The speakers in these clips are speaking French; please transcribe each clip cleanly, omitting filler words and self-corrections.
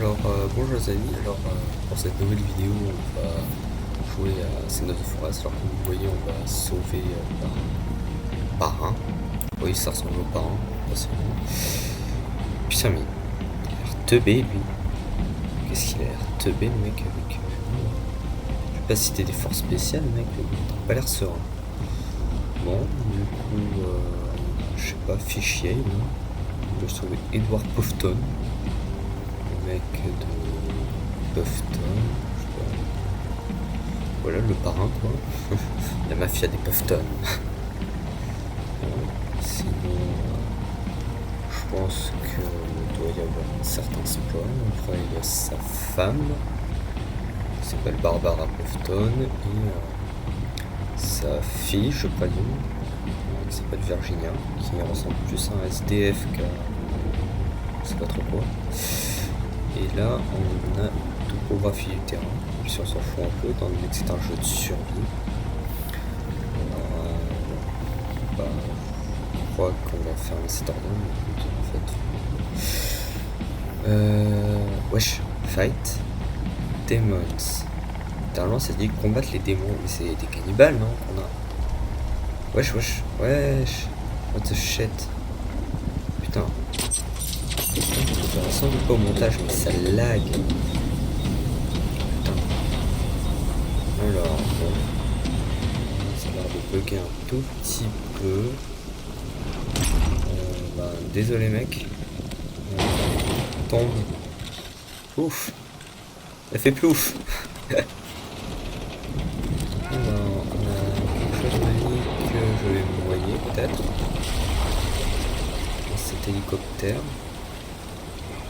Alors, bonjour les amis, alors pour cette nouvelle vidéo on va jouer à Sons of the Forest. Alors comme vous voyez on va sauver un parrain. Oui, ça ressemble au parrain, facilement. Putain mais il a l'air teubé lui. Qu'est-ce qu'il a l'air teubé le mec avec... Je sais pas si c'était des forces spéciales mec, mais il a pas l'air serein. Bon, du coup, je sais pas, fichier, là. Je vais sauver Edward Puffton, le mec de Puffton, je sais pas. Voilà le parrain quoi. La mafia des Puffton. Sinon, je pense qu'il doit y avoir un certain spawn. Après il y a sa femme, qui s'appelle Barbara Puffton, et sa fille, je présume, qui s'appelle Virginia, qui ressemble plus à un SDF qu'à... je sais pas trop quoi. Et là, on a topographie du terrain, puis si on s'en fout un peu, étant donné que c'est un jeu de survie. Bah, je crois qu'on va faire un site ordre, en fait. Wesh, fight demons. Littéralement, ça dit combattre les démons, mais c'est des cannibales, non, qu'on a. Wesh, wesh, wesh. What the shit. Putain. Ça ressemble pas au montage, mais ça lag. Putain. Alors, bon. Ça a l'air de bugger un tout petit peu. Bah, désolé mec. Tombe. Ouf. Elle fait plouf. Alors, on a quelque chose de dit que je vais me noyer peut-être. Cet hélicoptère.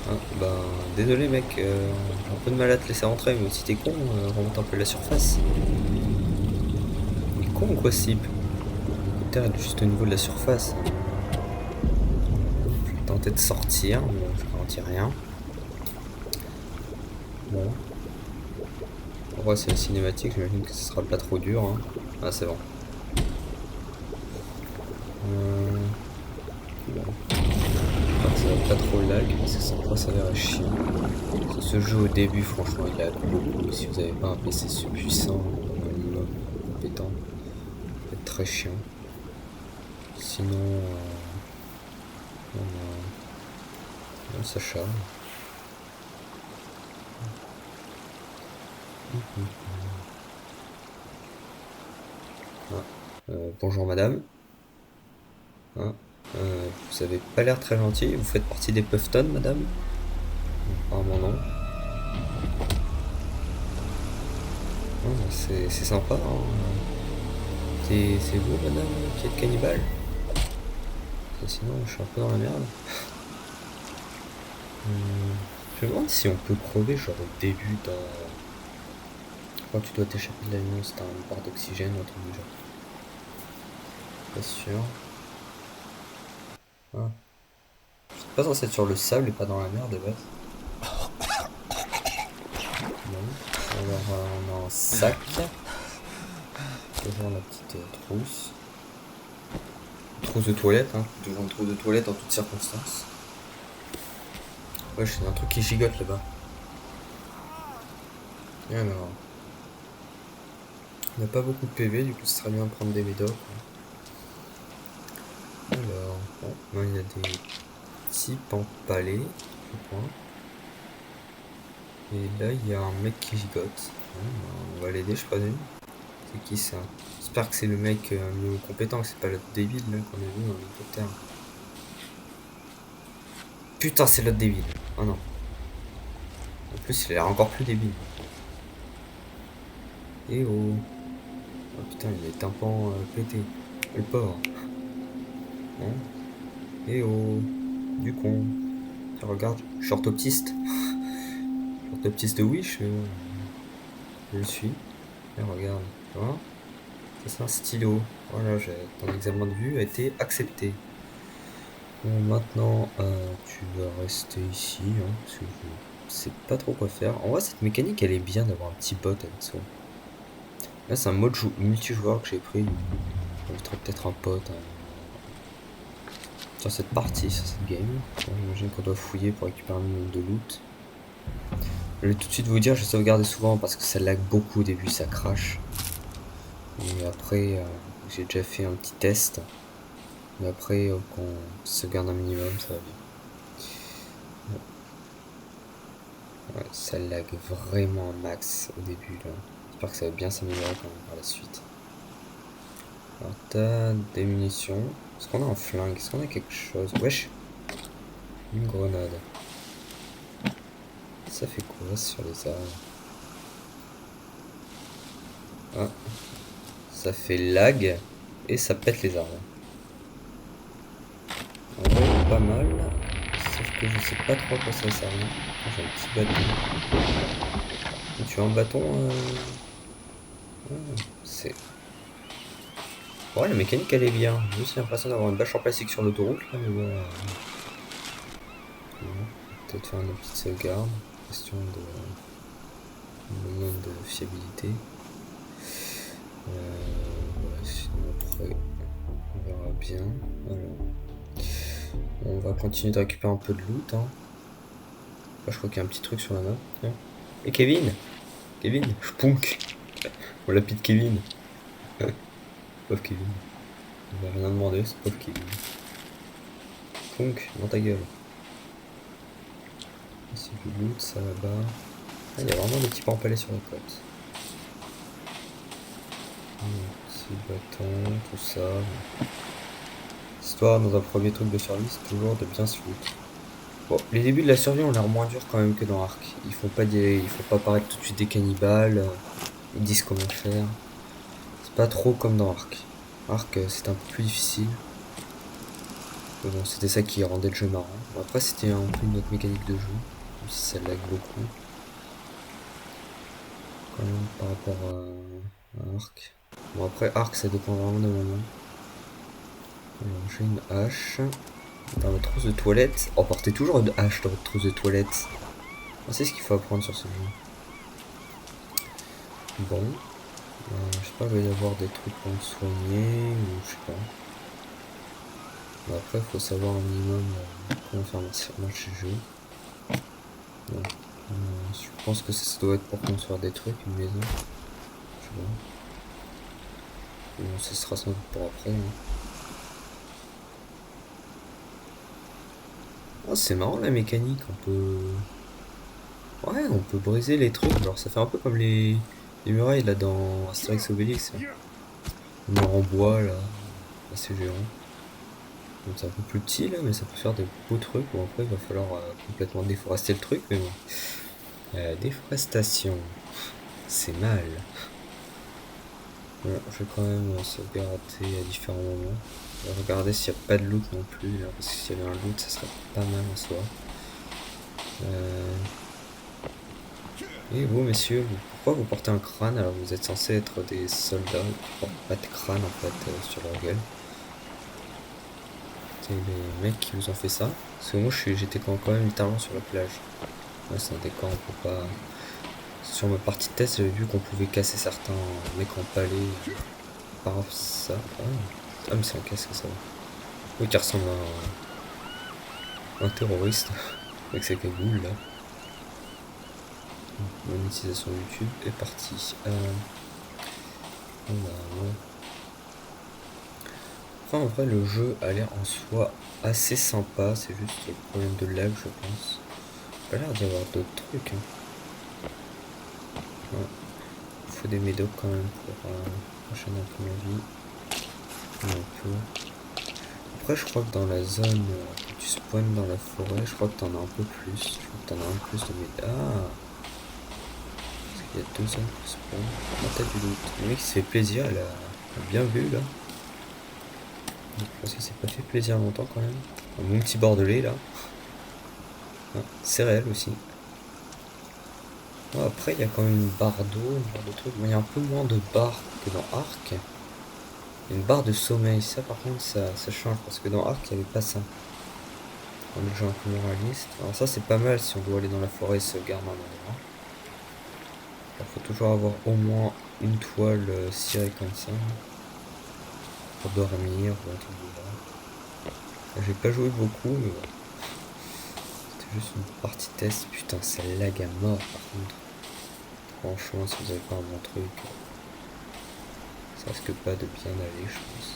Ah, bah, désolé mec, j'ai un peu de mal à te laisser rentrer, mais si t'es con, remonte un peu la surface. Il est con ou quoi, ce type? L'hélicoptère est juste au niveau de la surface. Je vais tenter de sortir, mais je garantis rien. Bon. En vrai, c'est la cinématique, j'imagine que ce sera pas trop dur. Hein. Ah, c'est bon. Bon. J'espère que ça va pas trop lag, parce que ça va s'avérer chiant. Ce jeu au début, franchement, il lag beaucoup. Si vous avez pas un PC puissant, un minimum compétent, ça va être très chiant. Sinon, on a Sacha. Ah. Bonjour madame. Ah. Vous avez pas l'air très gentil. Vous faites partie des Puffton, madame? Apparemment non. Ah, c'est sympa. Hein. C'est vous, madame, qui êtes cannibale? Sinon, je suis un peu dans la merde. Je me demande si on peut crever, genre au début dans... Quand tu dois t'échapper de l'avion, c'est un barre d'oxygène ou un truc du genre. Pas sûr. Ah. C'est pas censé être sur le sable et pas dans la mer de base. Bon. Alors on a un sac. Toujours la petite trousse. Une trousse de toilette, hein. Toujours une trousse de toilette en toutes circonstances. Ouais, c'est un truc qui gigote là-bas. Et alors. On n'a pas beaucoup de PV, du coup ce serait bien de prendre des médocs. Alors, bon, il y a des petits empalés, je crois. Et là, il y a un mec qui gigote. On va l'aider, je présume. C'est qui ça? J'espère que c'est le mec mieux compétent, que c'est pas l'autre débile là qu'on a vu dans l'hélicoptère. Putain, c'est l'autre débile. Oh non. En plus, il a l'air encore plus débile. Eh oh. Oh putain, il a les tympans pétés. Le porc. Hein? Eh oh. Du con. Tiens, regarde, je suis orthoptiste. Orthoptiste de Wish. Je le suis. Et regarde. Tu vois? C'est un stylo. Voilà, ton examen de vue a été accepté. Bon, maintenant, tu vas rester ici, hein, parce que je sais pas trop quoi faire. En vrai, cette mécanique, elle est bien d'avoir un petit bot avec soi. Là, c'est un mode multijoueur que j'ai pris. J'inviterai peut-être un pote sur cette partie, sur cette game. J'imagine qu'on doit fouiller pour récupérer un minimum de loot. Je vais tout de suite vous dire, je sauvegarde souvent parce que ça lag beaucoup au début, ça crache. Et après, j'ai déjà fait un petit test. Mais après, quand on sauvegarde un minimum, ça va bien. Ouais, ça lag vraiment un max au début là. J'espère que ça va bien s'améliorer quand même par la suite. Alors, t'as des munitions. Est-ce qu'on a un flingue? Est-ce qu'on a quelque chose? Wesh! Une grenade. Ça fait quoi sur les armes? Ah, ça fait lag et ça pète les armes. En vrai, pas mal. Sauf que je sais pas trop à quoi ça sert. J'ai un petit bâton. Et tu as un bâton c'est. Ouais, la mécanique elle est bien. J'ai juste l'impression d'avoir une bâche en plastique sur l'autoroute là, mais bon. Peut-être faire une petite sauvegarde. Question de. Moyen de fiabilité. Ouais, sinon après, on verra bien. Alors, on va continuer de récupérer un peu de loot. Hein. Là, je crois qu'il y a un petit truc sur la map. Tiens. Et Kevin Kevin Spunk On l'appelle Kevin. Pauvre Kevin. On va rien demander, c'est pauvre Kevin. Spunk, dans ta gueule. Ici du loot, ça là-bas. Ah, il y a vraiment des petits empalés sur la côte. Petit bâton, tout ça. Histoire, dans un premier truc de survie, c'est toujours de bien se loot. Bon, les débuts de la survie ont l'air moins durs quand même que dans Ark. Ils font pas apparaître tout de suite des cannibales. Ils disent comment faire. C'est pas trop comme dans Ark. Ark, c'était un peu plus difficile. Mais bon, c'était ça qui rendait le jeu marrant. Bon, après, c'était un peu une autre mécanique de jeu. Même si ça lag beaucoup. Quand même, par rapport à Ark. Bon, après, Ark, ça dépend vraiment des moments. Alors, j'ai une hache. Dans votre trousse de toilette. Oh, portez toujours une hache dans votre trousse de toilette. C'est ce qu'il faut apprendre sur ce jeu. Bon. J'espère qu'il va y avoir des trucs pour me soigner, ou je sais pas. Bon, après, il faut savoir un minimum comment faire marcher le jeu. Bon. Je pense que ça doit être pour construire des trucs, une maison. Je sais pas. Bon, ce sera sans doute pour après. Hein. Oh, c'est marrant la mécanique, on peut... Ouais, on peut briser les trucs, genre ça fait un peu comme les murailles là dans Astérix Obélix. Hein. Les murs en bois là, assez géant. Donc c'est un peu plus petit là, mais ça peut faire de beaux trucs. Bon après il va falloir complètement déforester le truc, mais bon. Déforestation, c'est mal. Voilà, je vais quand même sauvegarder à différents moments. Je vais regarder s'il n'y a pas de loot non plus là, parce que s'il y avait un loot ça serait pas mal en soi. Et vous, messieurs, pourquoi vous portez un crâne alors que vous êtes censé être des soldats qui portent pas de crâne en fait sur leur gueule? C'est les mecs qui vous ont fait ça? Parce que moi j'étais quand même littéralement sur la plage. Ouais, c'est un décor, on peut pas. Sur ma partie de test, j'avais vu qu'on pouvait casser certains mecs empalés par ça. Ah, mais c'est un casque ça. Oui, qui ressemble à un terroriste avec sa cagoule là. Monétisation YouTube est parti. Enfin, en vrai, le jeu a l'air en soi assez sympa. C'est juste le problème de lag, je pense. Il a l'air d'y avoir d'autres trucs. Hein. Ouais. Il faut des médocs quand même pour enchaîner un peu ma vie. Un peu. Après, je crois que dans la zone où tu spawns dans la forêt, je crois que t'en as un peu plus. Je crois que t'en as un plus de médocs. Ah! Il y a 2 zones pour spawn. Ah, t'as du loot. Le mec il se fait plaisir, elle a bien vu là. Je pense qu'il s'est pas fait plaisir longtemps quand même. Mon petit bordelais là. Ah, c'est réel aussi. Oh, après il y a quand même une barre d'eau, une barre de trucs. Bon, il y a un peu moins de barres que dans Ark. Il y a une barre de sommeil. Ça par contre ça change parce que dans Ark il n'y avait pas ça. On est déjà un peu moins réaliste. Alors ça c'est pas mal si on doit aller dans la forêt et se garder un endroit. Il faut toujours avoir au moins une toile cirée comme ça. Pour dormir ou un truc de là. J'ai pas joué beaucoup mais bon. C'était juste une partie test. Putain, ça lag à mort par contre. Franchement, si vous avez pas un bon truc, ça risque pas de bien aller, je pense.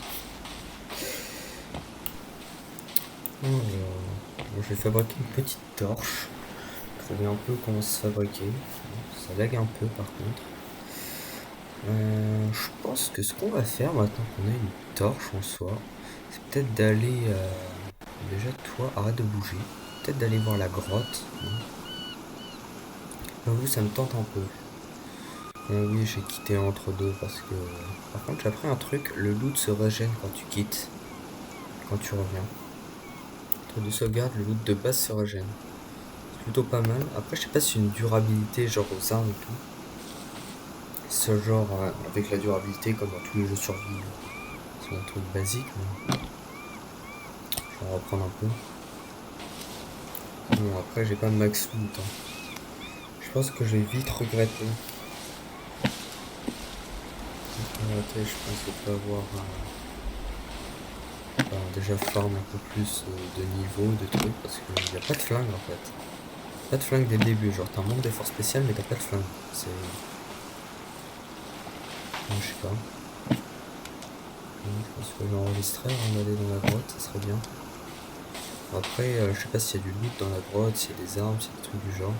Alors, bon, je vais fabriquer une petite torche. Je vais un peu comment se fabriquer. Ça lag un peu par contre. Je pense que ce qu'on va faire maintenant qu'on a une torche en soi, c'est peut-être d'aller... déjà, toi, arrête de bouger. Peut-être d'aller voir la grotte. J'avoue, ça me tente un peu. Oui, j'ai quitté entre deux parce que... Par contre, j'ai appris un truc. Le loot se régène quand tu quittes. Quand tu reviens. Truc de sauvegarde, le loot de base se régène. C'est plutôt pas mal. Après, je sais pas si c'est une durabilité genre aux armes et tout. Ce genre avec la durabilité comme dans tous les jeux survie. C'est un truc basique, mais... Je vais en reprendre un peu. Bon, après, j'ai pas max loot. Je pense que je vais vite regretter. Je pense qu'il faut avoir déjà farm un peu plus de niveau, de trucs, parce qu'il n'y a pas de flingue en fait. Pas de flingue dès le début, genre t'as un manque d'effort spécial mais t'as pas de flingue. C'est... je sais pas. Je pense que je vais enregistrer avant d'aller dans la grotte, ça serait bien. Après, je sais pas s'il y a du loot dans la grotte, s'il y a des armes, s'il y a des trucs du genre.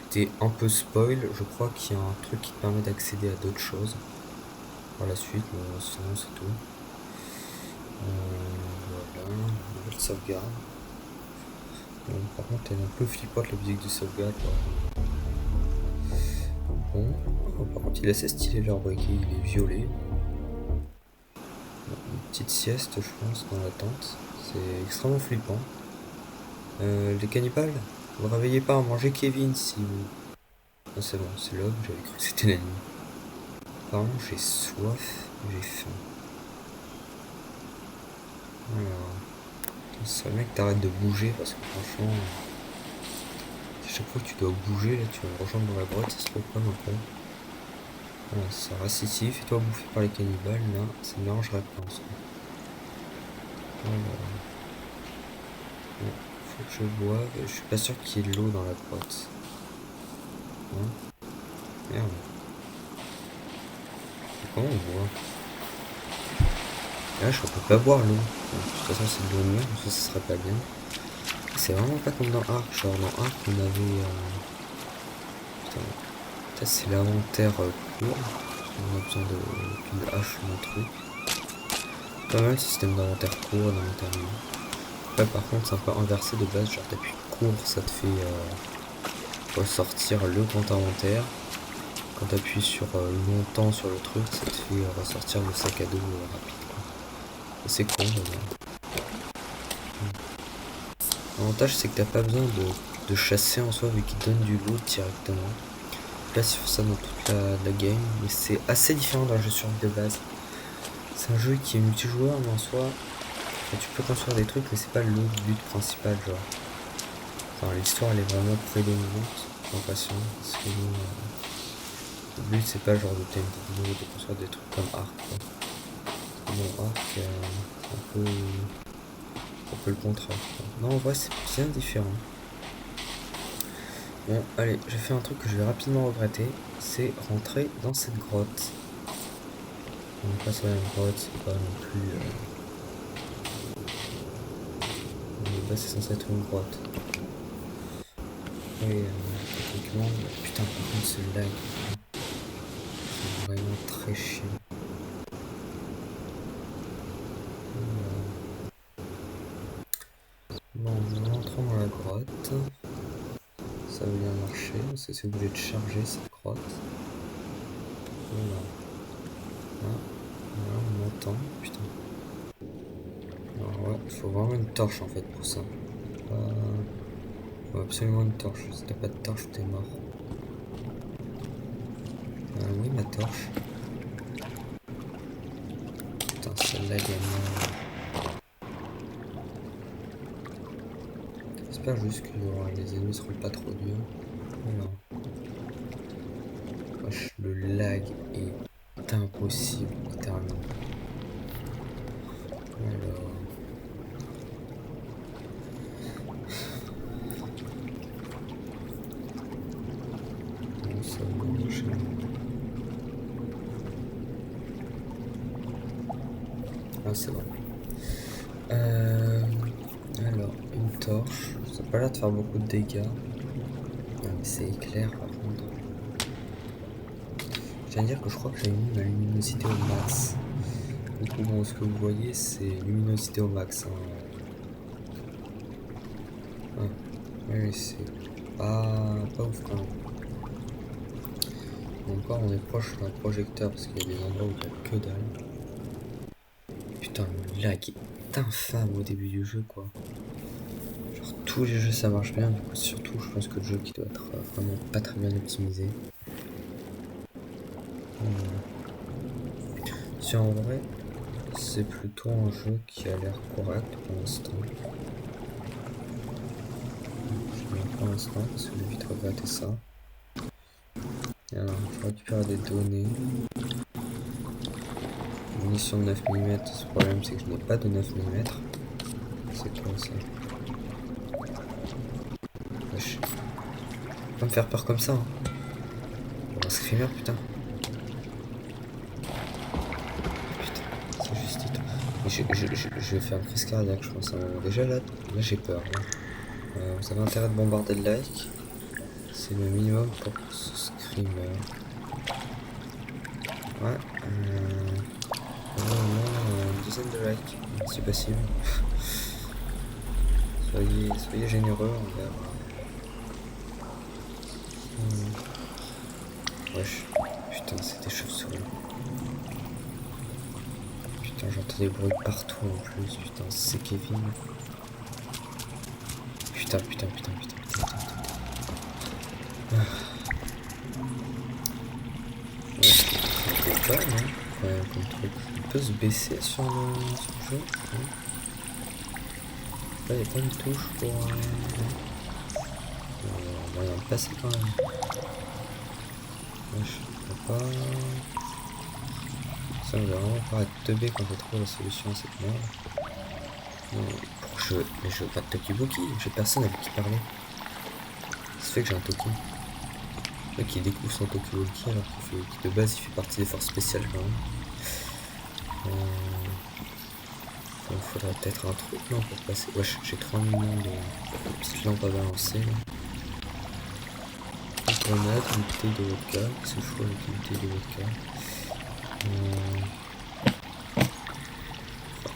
J'étais un peu spoil, je crois qu'il y a un truc qui te permet d'accéder à d'autres choses. Par la suite, mais sinon c'est tout. Voilà, nouvelle sauvegarde. Bon, par contre, elle est un peu flippante la musique de sauvegarde. Bon, par contre, il est assez stylé l'arbre qui il est violet. Bon, une petite sieste, je pense, dans la tente. C'est extrêmement flippant. Les cannibales, vous réveillez pas à manger Kevin si vous. Ah, c'est bon, c'est l'homme, j'avais cru que c'était la nuit. Apparemment, j'ai soif, j'ai faim. Alors. C'est vrai que t'arrêtes de bouger parce que franchement, à chaque fois que tu dois bouger, là tu vas me rejoindre dans la grotte, ça se trouve comme un peu. Voilà, ça reste ici, fais-toi bouffer par les cannibales, là, ça me dérangerait pas en soi. Alors, bon, faut que je boive, je suis pas sûr qu'il y ait de l'eau dans la grotte. Hein? Merde. Comment on boit? Là je peux pas boire l'eau. Bon, de toute façon c'est de l'eau mûre, ça serait pas bien. C'est vraiment pas comme dans Ark, genre dans Ark on avait... Putain, ça c'est l'inventaire court. On a besoin d'une hache ou un truc. Pas mal le système d'inventaire court et d'inventaire long. Après par contre c'est un peu inversé de base, genre t'appuies court ça te fait ressortir le grand inventaire. Quand t'appuies sur longtemps sur le truc ça te fait ressortir le sac à dos rapide quoi. Et c'est con d'ailleurs. L'avantage c'est que t'as pas besoin de chasser en soi vu qu'il donne du loot directement. Là c'est ça dans toute la game, mais c'est assez différent d'un jeu survie de base. C'est un jeu qui est multijoueur mais en soi tu peux construire des trucs mais c'est pas le but principal genre. Enfin l'histoire elle est vraiment prédominante, j'ai l'impression, parce que le but c'est pas genre de thème vidéo, de construire des trucs comme Ark quoi. Bon Ark c'est un peu le contraire quoi. Non en vrai c'est bien différent. Bon, allez, j'ai fait un truc que je vais rapidement regretter, c'est rentrer dans cette grotte. On passe à la grotte, c'est pas non plus... Là, c'est censé être une grotte. Oui, techniquement... Putain, par contre, ce lag, c'est vraiment très chiant. Bon, nous rentrons dans la grotte. Ça va bien marcher, parce que c'est obligé de charger cette grotte. Voilà. Là, on entend, putain. Alors ouais, il faut vraiment une torche en fait pour ça. Faut absolument une torche. Si t'as pas de torche, t'es mort. Oui, ma torche. Putain, celle-là, gamin. J'espère juste que les ennemis seront pas trop durs. Alors. Wesh, le lag est impossible, littéralement. Alors. Ça va marcher. Ah, c'est bon. Alors, une torche. Ça n'a pas l'air de faire beaucoup de dégâts. Ah, mais c'est éclair par contre. Je viens de dire que je crois que j'ai mis ma luminosité au max. Du coup, bon, ce que vous voyez, c'est luminosité au max. Hein. Ah, oui, c'est pas ouf quand même. Encore, on est proche d'un projecteur parce qu'il y a des endroits où il n'y a que dalle. Putain, le lag est infâme au début du jeu, quoi. Genre, tous les jeux ça marche bien, du coup, surtout, je pense que le jeu qui doit être vraiment pas très bien optimisé. Si en vrai, c'est plutôt un jeu qui a l'air correct pour l'instant. Je dis pour l'instant parce que je vais vite regretter ça. Alors, je récupère des données. Munition de 9 mm, ce problème c'est que je n'ai pas de 9 mm. C'est quoi ça? Wesh. Faut pas me faire peur comme ça. Hein. Genre un screamer, putain. Putain, c'est juste étonnant. Je vais faire une crise cardiaque, je pense. Hein. Déjà là j'ai peur. Hein. Vous avez intérêt de bombarder le like. C'est le minimum pour ce screamer. Ouais. Une dizaine de likes, si possible. Soyez généreux envers. Wesh. Putain, c'est des chauves-souris. Putain, j'entends des bruits partout en plus. Putain, c'est Kevin. Putain. Ah. Ouais, c'est pas non ouais, comme truc. On peut se baisser sur le jeu. Hein. Là, il n'y a pas une touche pour. Moyen de passer quand même. Ouais, je peux pas. Ça me va vraiment pas être teubé quand j'ai trouvé la solution à cette merde. Mais je veux pas de Tokiwoki, j'ai personne avec qui parler. Ça fait que j'ai un Toki. Le mec qui découvre son Tokiwoki alors qu'il de base il fait partie des forces spéciales quand même. Il faudrait peut-être un truc non pour passer. Ouais, j'ai 3 millions de petites lampes à balancer. Là. Une grenade, une bouteille de vodka. C'est chaud avec une bouteille de vodka.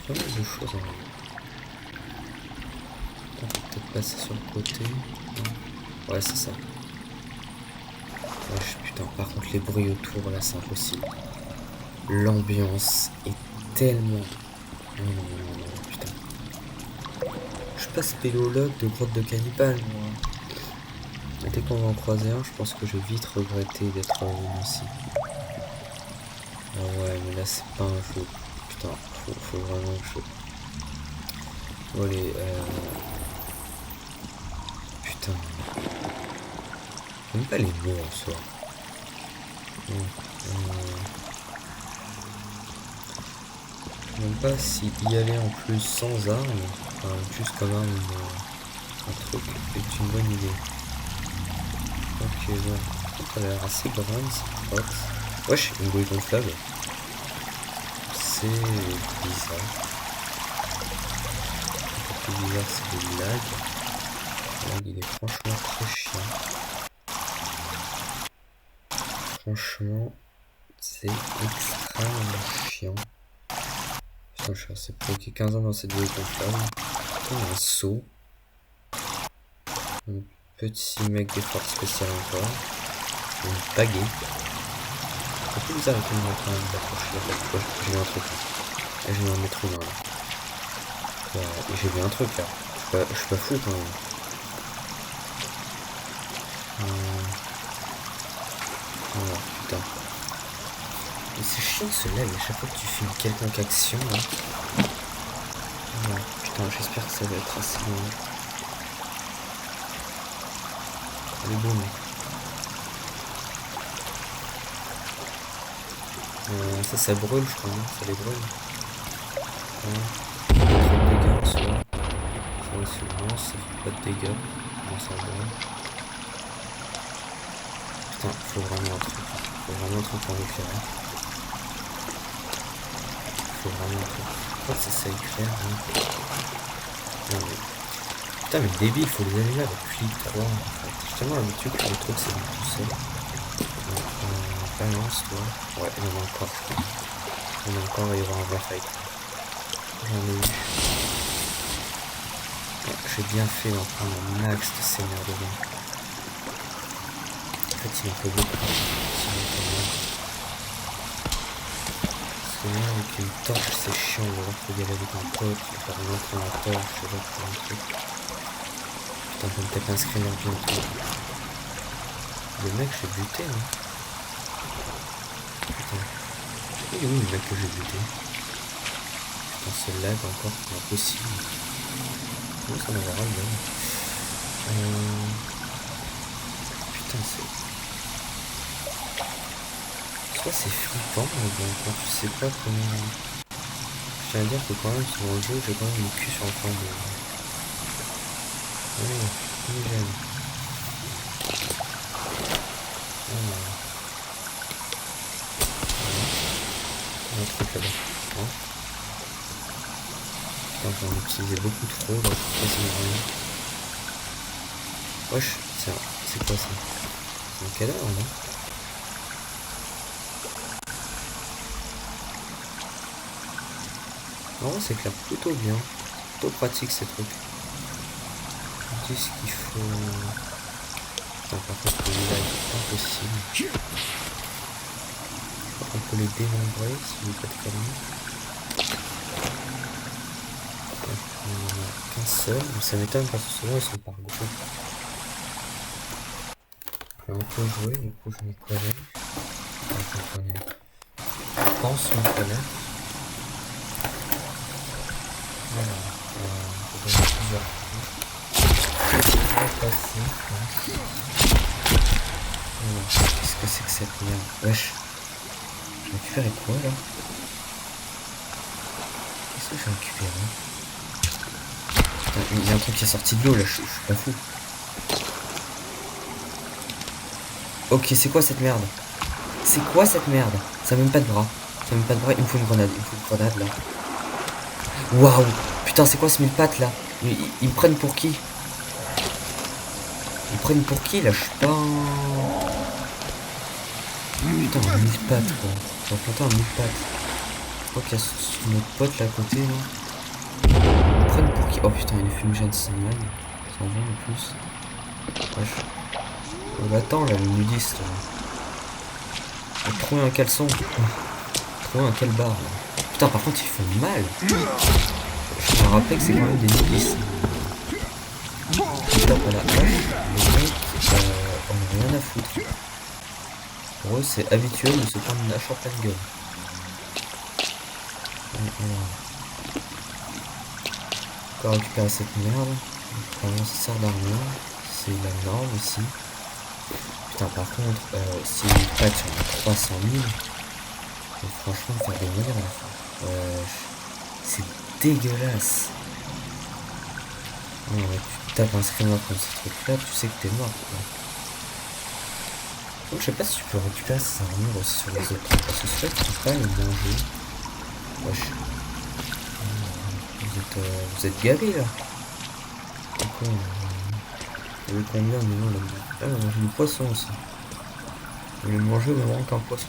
Pas mal de choses en vrai. On peut peut-être passer sur le côté. Ouais, c'est ça. Wesh, putain, par contre, les bruits autour là, c'est impossible. L'ambiance est tellement. Non, putain. Je suis pas spéléologue de grotte de cannibale, moi. Dès qu'on va en croiser un, je pense que je vais vite regretter d'être revenu ici. Ah ouais, mais là, c'est pas un jeu. Putain, faut vraiment que je. Bon, allez, putain. J'aime pas les mots en soi. Même pas si y aller en plus sans armes, enfin, juste comme arme un truc est une bonne idée. Ok, bon. Ça a l'air assez grande cette grotte. Wesh, une bouée gonflable. C'est bizarre. Un peu plus bizarre, c'est le lag. Le lag, il est franchement très chiant. Franchement, c'est extrêmement chiant. Putain, je suis resté bloqué 15 ans dans cette bouée gonflable. Un saut. Un petit mec des forces spéciales encore. Une baguette. C'est plus bizarre avec une montre quand même d'approcher. J'ai vu un truc là. Et j'ai vu un être humain là. Et j'ai vu un truc là. Je suis pas fou quand même. Oh putain. Mais c'est chiant ce lag à chaque fois que tu fais une quelconque action là. Oh, putain, j'espère que ça va être assez long. Allez boum. Ça brûle je crois, non? Ça les brûle. Pas trop de dégâts en soi. Ça aussi bon, ça fait pas de dégâts. Bon ça brûle. Putain, faut vraiment un truc. Faut vraiment un truc pour l'éclairer. Faut vraiment un truc. Je crois que c'est ça éclaire. Hein. Non mais. Putain mais débile, faut les allumer avec clic 3 en fait. J'ai tellement l'habitude que le truc c'est bon tout seul. Donc balance toi. Ouais, il y en a encore je crois. Il y en a encore, il y aura un vrai fight. J'en ai eu. Ouais, j'ai bien fait d'en prendre un max de seigneur devant. En fait il en faut beaucoup. Parce que moi avec une torche c'est chiant, ou alors faut y aller avec un pote, faire rentrer la torche, et là pour un truc. Putain, je vais me taper un screamer bientôt. Le mec j'ai buté hein. Putain. Oui oui le mec que j'ai buté. Putain ce lag encore, c'est impossible. Comment ça m'en va là. Putain c'est. Soit c'est flippant, mais bon, quand tu sais pas comment... Je tiens à dire que quand même sur le jeu, j'ai quand même le cul sur le plan de... Allez, on est jeune. Voilà. Il y a un truc là-bas. Hein, putain, j'en ai utilisé beaucoup trop, là, c'est quasiment rien. Wesh, c'est quoi ça? C'est un cadavre, là? Non, c'est clair, plutôt bien. Plutôt pratique ces trucs. Je dis ce qu'il faut. Putain, par contre, le live est impossible. Je crois qu'on peut les dénombrer si vous faites comme nous. Il n'y en a qu'un seul, mais ça m'étonne parce que souvent ils sont par groupe. Alors, on peut jouer, du coup je m'y connais. Je pense m'y connaître. Voilà, je vais plusieurs passer. Qu'est-ce que c'est que cette merde? Wesh, j'ai récupéré quoi là? Qu'est-ce que j'ai récupéré? Putain, il y a un truc qui est sorti de l'eau là, je suis pas fou. Ok, c'est quoi cette merde? C'est quoi cette merde? Ça a même pas de bras. Ça a même pas de bras, il me faut une grenade, il me faut une grenade là. Waouh! Putain, c'est quoi ce mille pattes là? Ils me prennent pour qui? Ils me prennent pour qui là? Je suis pas un... Putain, un mille pattes quoi. J'ai planté un mille pattes. Je crois qu'il y a notre pote là à côté là. Ils me prennent pour qui? Oh putain, il y a une fumigène sans mal. Sans bon en plus. Wesh. Oh, bah, attends là, le nudiste là. Trouver un caleçon. Trouver un calbar là. Putain, par contre, ils font mal. Je me rappelle que c'est quand même des nudistes. Je tape à la hache, les mecs en ont rien à foutre. Pour eux, c'est habituel de se prendre une hache en pleine gueule. Encore récupérer cette merde. Vraiment, ça sert d'armure. C'est la norme ici. Putain, par contre, si une patch en 300 000, faut franchement faire des meilleurs à la fin. C'est dégueulasse. Ouais, tu tapes un screamer comme ce truc là, tu sais que t'es mort quoi. Donc je sais pas si tu peux récupérer ces armures aussi sur les autres, parce que celui-là tu peux pas les manger. Wesh. Vous êtes gavés là. Pourquoi il y avait combien de noms là-dedans? Ah, on mange du poisson aussi. On va manger au même rang qu'un poisson.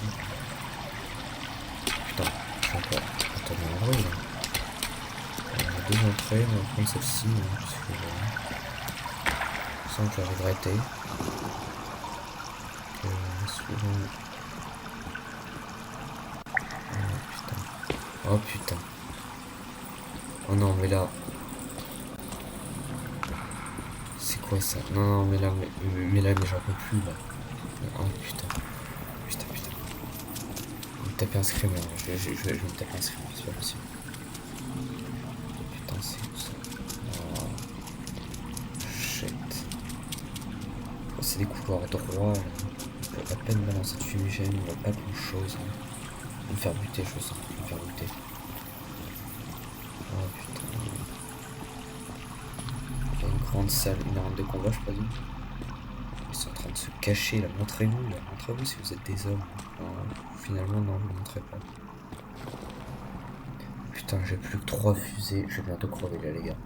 Putain, je sais pas. Attends, mais en vrai, là. On a deux entrées, on va prendre celle-ci, parce que sans que je vais regretter. Suivant. Oh putain. Oh putain. Oh non, mais là. C'est quoi ça? Non, non, mais là, mais j'en peux plus là. Oh putain. Putain. Je vais me taper un screamer. Je vais me taper un screamer, c'est pas possible. Putain, c'est où ça? Oh. Shit. Oh, c'est des couloirs droits là. Je peux à peine balancer de fumigène, on va pas grand chose. Hein. Je vais me faire buter, je sens. Je vais me faire buter. Oh putain. Il y a une grande salle, une arme de combat, je présume. Ils sont en train train de se cacher là, montrez-vous là, montrez-vous si vous êtes des hommes. Non, finalement non, vous ne montrez pas. Putain, j'ai plus que 3 fusées, je vais bientôt crever là les gars.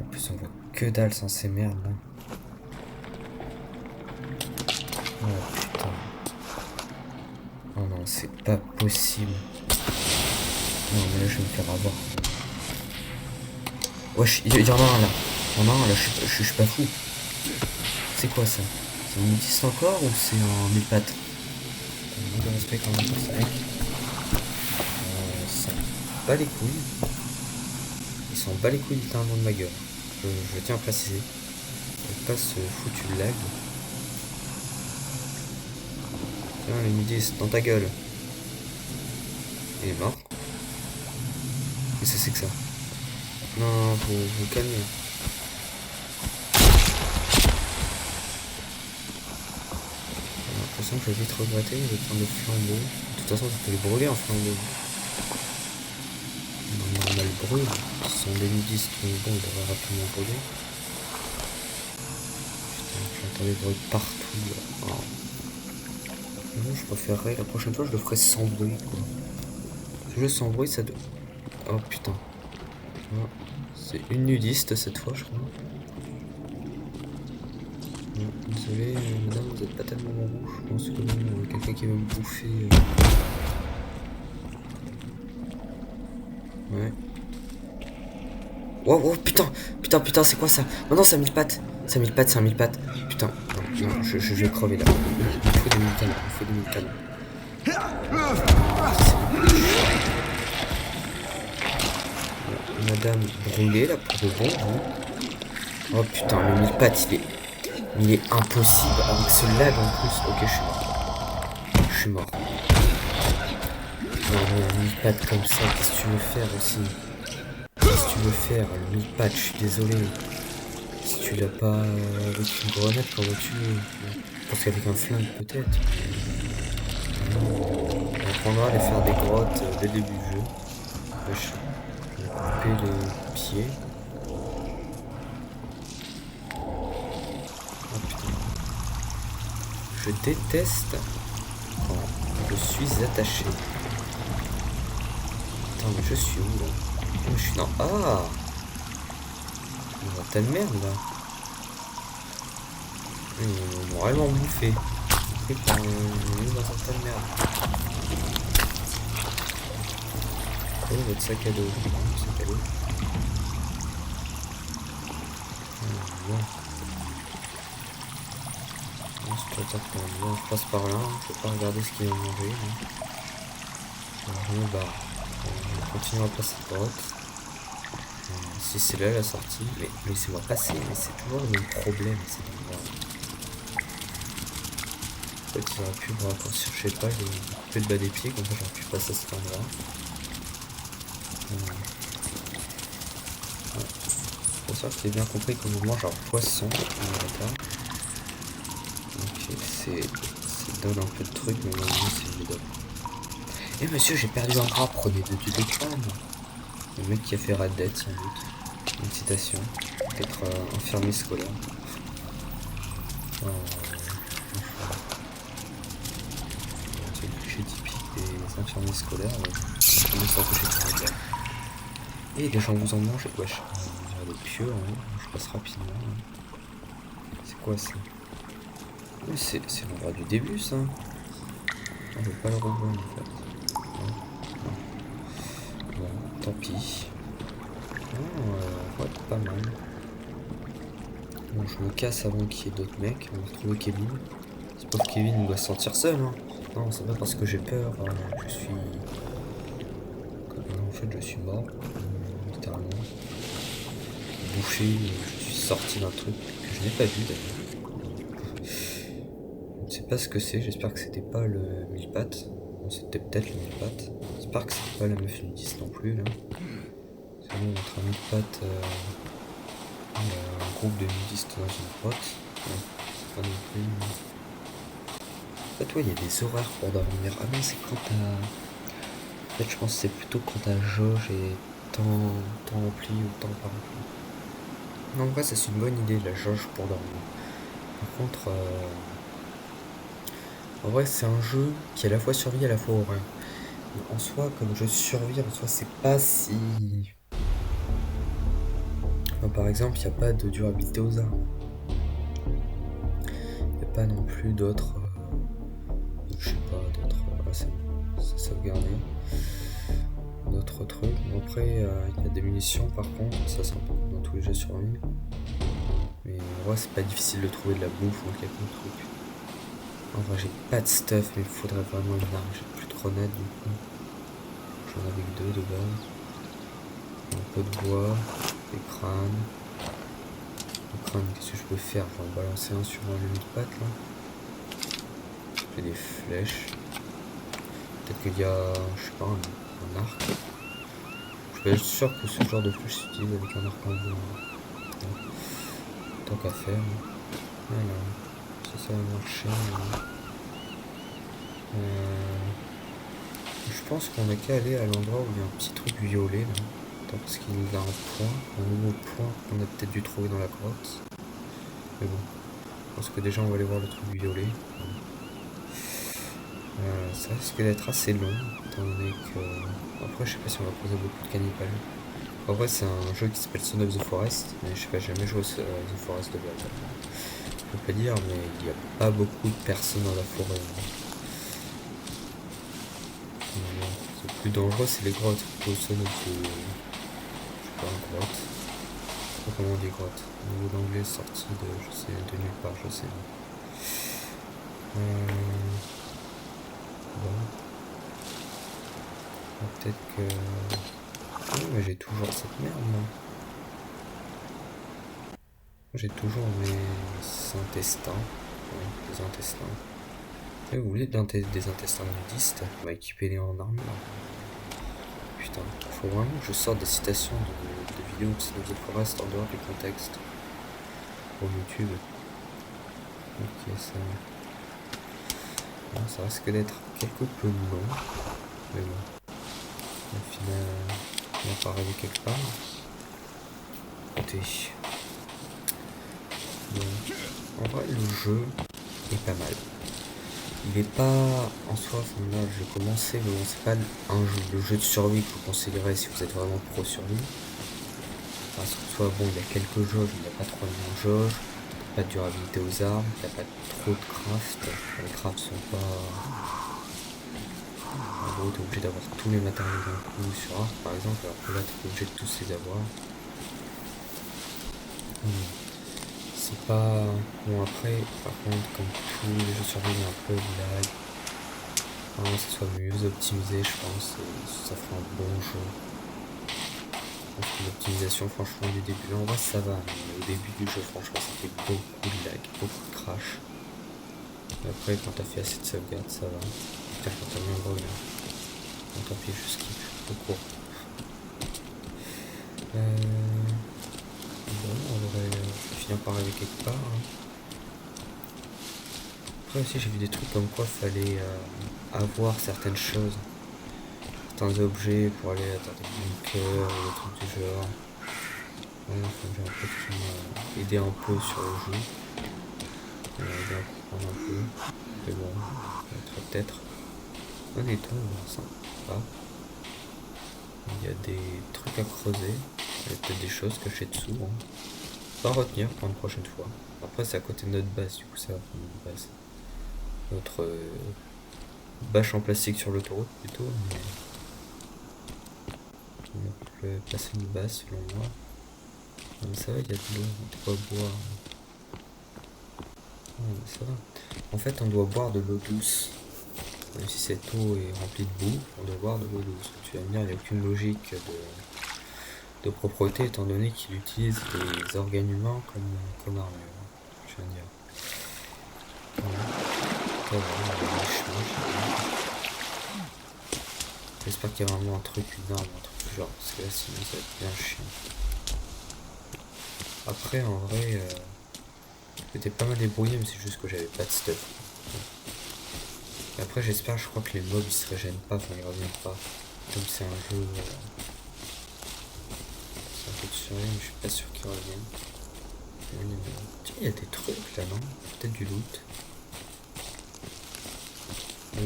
En plus on voit que dalle sans ces merdes là. Oh putain. Oh non, c'est pas possible. Non mais là je vais me faire avoir. Wesh, il y en a un là. Il y en a un là, je suis pas fou. C'est quoi ça? C'est un nudiste encore ou c'est un mille pattes? Un manque de respect quand même pour ce mec. Ça bat les couilles. Ils s'en bat les couilles littéralement de ma gueule. Je tiens à préciser. Pas ce foutu lag. Tiens le nudiste, dans ta gueule. Il est mort. Qu'est-ce que c'est que ça? Non, faut vous calmer. J'ai l'impression que je vais vite regretter, je vais prendre le flambeau. De toute façon, ça peut les brûler en flambeau. On a le brûle. Ce sont des nudistes, mais bon, ils devraient rapidement brûler. Putain, j'entends des bruits partout là. Oh. Non, je préférerais, la prochaine fois, je le ferai sans bruit quoi. Ce jeu sans bruit, ça doit. Oh putain. Oh. C'est une nudiste cette fois, je crois. Désolé, madame, vous êtes pas tellement rouge. Je pense que quelqu'un qui va me bouffer. Ouais. Oh, oh putain, putain, c'est quoi ça? Non, c'est un mille pattes. C'est un mille pattes, c'est un mille pattes. Putain, non, je vais crever là. Il faut des mille canons, il faut des mille canons. Madame brûlée là pour de bon. Hein. Oh putain, le mille pattes il est impossible avec ce lag en plus. Ok, je suis mort. Non, le mille pattes comme ça, qu'est-ce que tu veux faire aussi? Qu'est-ce que tu veux faire? Le mille pattes, je suis désolé. Si tu l'as pas avec une grenade, comment tu veux? Je pense qu'avec un flingue peut-être. On apprendra à aller faire des grottes dès le début du jeu. Je vais couper les pieds. Oh putain. Je déteste quand je suis attaché. Attends, mais je suis où là? Oh, je suis dans... Ah! Dans telle merde là. Ils m'ont réellement bouffé. J'ai pris par dans un tas de merde. Oh, votre sac à dos. Sac à dos. Bon. C'est pas tard quand même. Bon, je passe par là. Je peux pas regarder ce qu'il va manger. Alors, je me barre. On continue à passer cette grotte. Si c'est là la sortie, mais laissez-moi passer, mais c'est toujours le même problème, c'est endroit. En fait, ils auraient pu me raccourcir, je sais pas, j'ai coupé le bas des pieds, comme ça j'aurais pu passer à cet endroit. Pour ça, j'ai bien compris qu'on nous mange un poisson, ok, c'est donne un peu de trucs, mais non, c'est une donne. Eh monsieur, j'ai perdu un bras, prenez de téléphone. Le mec qui a fait Red Dead, sans doute. Une citation. Peut-être infirmier scolaire. C'est le cliché typique des infirmiers scolaires. On est s'empêcher de faire Red Dead. Et les gens vous en mangent. Wesh. On dirait des pieux, hein. Je passe rapidement. C'est quoi ça? C'est l'endroit du début, ça. On veut pas le revoir en fait. Bon, tant pis. Ouais, pas mal. Bon, je me casse avant qu'il y ait d'autres mecs. On va retrouver Kevin. Ce pauvre Kevin, il doit se sentir seul. Hein. Non, c'est pas parce que j'ai peur. Je suis... En fait, je suis mort. Littéralement. Bouché. Je suis sorti d'un truc que je n'ai pas vu d'ailleurs. Je ne sais pas ce que c'est. J'espère que c'était pas le mille pattes. C'était peut-être le mille pattes. J'espère que c'était pas la meuf nudiste non plus là. Sinon entre un mille pattes un groupe de nudistes dans une grotte. Ouais, pas non plus. En fait ouais il y a des horaires pour dormir. Ah non c'est quand t'as. En fait je pense que c'est plutôt quand ta jauge est temps rempli ou temps pas rempli. Non, en vrai, ça c'est une bonne idée, la jauge pour dormir. Par contre, en vrai, c'est un jeu qui est à la fois survie et à la fois horreur. Mais en soi, comme jeu survie, en soi, c'est pas si... Enfin, par exemple, il n'y a pas de durabilité aux armes. Il n'y a pas non plus d'autres... je sais pas, d'autres... ah, c'est sauvegardé. D'autres trucs. Bon, après, il y a des munitions, par contre, ça c'est un peu comme dans tous les jeux survie. Mais en vrai, c'est pas difficile de trouver de la bouffe ou quelconque truc. En vrai, j'ai pas de stuff, mais il faudrait vraiment une arme. J'ai plus de grenades du coup. J'en avais que deux de base. Un peu de bois, des crânes. Le crâne, qu'est-ce que je peux faire? Je vais en balancer un sur un limite-patte là. J'ai des flèches. Peut-être qu'il y a, je sais pas, un arc. Je suis pas sûr que ce genre de flèche s'utilise avec un arc en bois. Tant qu'à faire. Alors, si ça va marcher. Je pense qu'on a qu'à aller à l'endroit où il y a un petit truc violet là. Attends, parce qu'il a un point, un nouveau point qu'on a peut-être dû trouver dans la grotte. Mais bon, je pense que déjà on va aller voir le truc violet. Ça risque d'être assez long, étant donné que... Après, je sais pas si on va poser beaucoup de cannibales. En vrai, c'est un jeu qui s'appelle Son of the Forest, mais je sais pas, j'ai jamais joué à The Forest de base. Je peux pas dire, mais il n'y a pas beaucoup de personnes dans la forêt. C'est plus dangereux, c'est les grottes. Plutôt Son of the... Je sais pas, grotte. Je sais pas comment on dit grotte. Au niveau d'anglais, sorti de, je sais, de nulle part, je sais. Bon. Peut-être que... Oh, mais j'ai toujours cette merde, moi. J'ai toujours mes intestins. Ouais, des intestins. Et vous voulez des intestins nudistes? On va équiper les en armure. Putain, faut vraiment que je sorte des citations de vidéos de Son of the Forest en dehors du contexte. Pour YouTube. Ok, ça... Bon, ça risque d'être quelque peu long. Mais bon. Au final, on va pas arriver quelque part. Écoutez. Bon. En vrai, le jeu est pas mal. Il est pas en soi, enfin, là j'ai commencé, mais bon, c'est pas le jeu de survie que vous considérez si vous êtes vraiment pro survie. Parce qu'en soi, bon, il y a quelques jauges, il n'y a pas trop de jauges, pas de durabilité aux armes, il n'y a pas trop de craft. Les crafts sont pas. En gros, t'es obligé d'avoir tous les matériaux d'un coup sur Arc par exemple, alors que là t'es obligé de tous les avoir. C'est pas. Bon, après, par contre, comme tous les jeux survie, il y a un peu de lag. Vraiment, que ça soit mieux optimisé, je pense, et ça fera un bon jeu. Je pense que l'optimisation, franchement, du début, en vrai, ça va, mais au début du jeu, franchement, ça fait beaucoup de lag, beaucoup de crash. Et après, quand t'as fait assez de sauvegarde, ça va. Putain, quand t'as mis un bug, bon, tant pis, je skip, au cours. Bon, on devrait finir par arriver quelque part. Hein. Après aussi, j'ai vu des trucs comme quoi fallait avoir certaines choses. Certains objets pour aller à des bunkers ou des trucs du genre. Ouais, enfin, j'ai un pote qui m'a aidé un peu sur le jeu. Il m'a aidé à comprendre un peu. Mais bon, peut-être. Un éton, sympa. Il y a des trucs à creuser. Il y a peut-être des choses cachées dessous. Hein. Pas retenir pour une prochaine fois. Après, c'est à côté de notre base, du coup, ça va faire notre base. Notre bâche en plastique sur l'autoroute plutôt. Mais... on peut passer une base selon moi. Mais ça va, il y a de l'eau, on doit boire. Ouais, ça va. En fait, on doit boire de l'eau douce. Même si cette eau est remplie de boue, on doit boire de l'eau douce. Tu vas me dire, il n'y a aucune logique de propreté étant donné qu'il utilise les organes humains comme armure. Je viens de dire. Voilà. J'espère qu'il y a vraiment un truc, une arme, un truc du genre, parce que là sinon ça va être bien chiant. Après en vrai, j'étais pas mal débrouillé, mais c'est juste que j'avais pas de stuff. Et après j'espère, je crois que les mobs ils se régènent pas, enfin ils reviennent pas. Comme c'est un jeu... c'est un peu de survie, mais je suis pas sûr qu'ils reviennent. Tiens, il y a des trucs là, non? Peut-être du loot.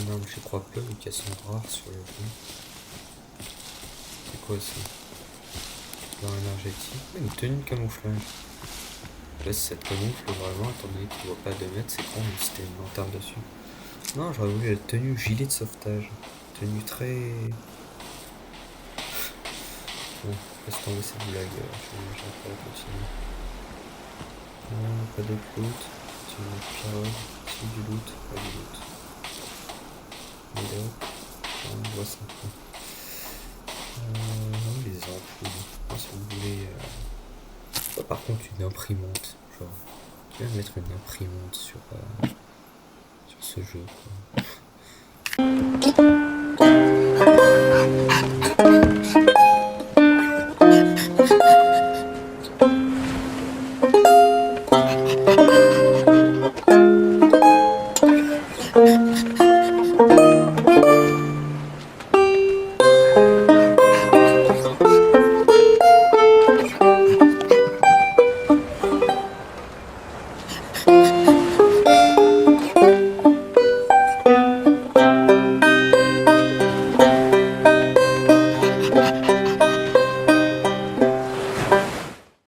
Non, mais je crois peu, vu qu'elles sont rares sur le jeu. C'est quoi ça? Dans énergétique. Une tenue de camouflage. Là, si ça te camoufle vraiment, étant donné que tu vois pas 2 mètres, c'est con, mais c'était une lanterne dessus. Non, j'aurais voulu la tenue gilet de sauvetage. Tenue très. Bon, laisse tomber cette blague, je vais pas continuer. Non, pas de loot. C'est une pirogue. C'est du loot, pas du loot. Médoc. On voit ça. Les ampoules. Si vous voulez. Par contre, une imprimante. Genre, tu viens de mettre une imprimante sur ce jeu, quoi.